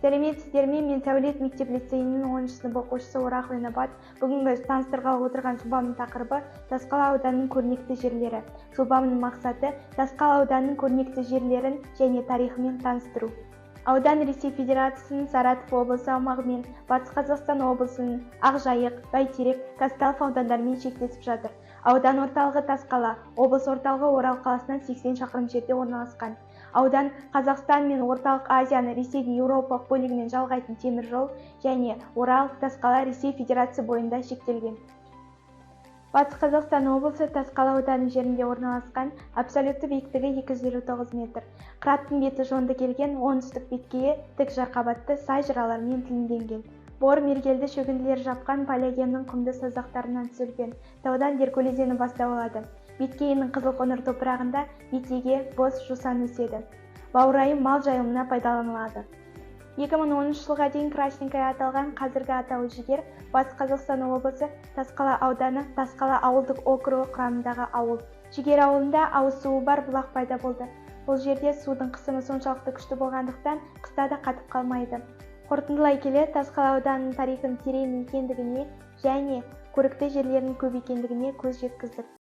Сәлеметсіздер ме? Мен Сәулет мектеп-лицейінің 10 сынып оқушысы Орақова Инабат. Бүгінгі таныстырғалы отырған жобамның тақырыбы Тасқала ауданының көрнекті жерлері. Жобамның мақсаты Тасқала ауданының көрнекті жерлерін және тарихымен таныстыру. Аудан Ресей Федерациясының Саратов облысы аумағымен Батыс Қазақстан облысының Ақжайық, Бәйтерек, Казталов аудандарымен шектесіп жатыр. Аудан орталығы Тасқала, облыс орталығы Орал қаласынан 80 шақырым жерде орналасқан. Аудан Қазақстан мен Орталық Азияны Ресейдің Еуропалық бөлігімен жалғайтын темір жол және Орал, Тасқала Ресей Федерация бойында шектелген. Батыс Қазақстан облысы Тасқала ауданы жерінде орналасқан, абсолютті биіктігі 259 метр. Қыраттың беті жонды келген, оңтүстік беткейі тік жарқабатты сай жыралармен тілімденген. Бор мергелді шөгінділер жапқан палеогеннің құмды сазақтарынан түзілген. Таудан Деркөл өзені бастау алады. Беткейінің қызылқоңыр топырағында бетеге, боз, жусан өседі. Баурайым мал жайылымына пайдаланылады. 2010 жылға дейін Красненькая аталған, қазіргі атауы Жігер, Батыс Қазақстан облысы Тасқала ауданы Тасқала ауылдық округі құрамындағы ауыл. Жігер ауылында ауыз суы бар бұлақ пайда болды. Бұл жерде судың қысымы соншалықты күшті болғандықтан қыста да қатып қалмайды. Қорытындылай келе, Тасқала ауданының тарихын терең екендігіне және көрікті жерлерінің көп екендігіне көз жеткіздік.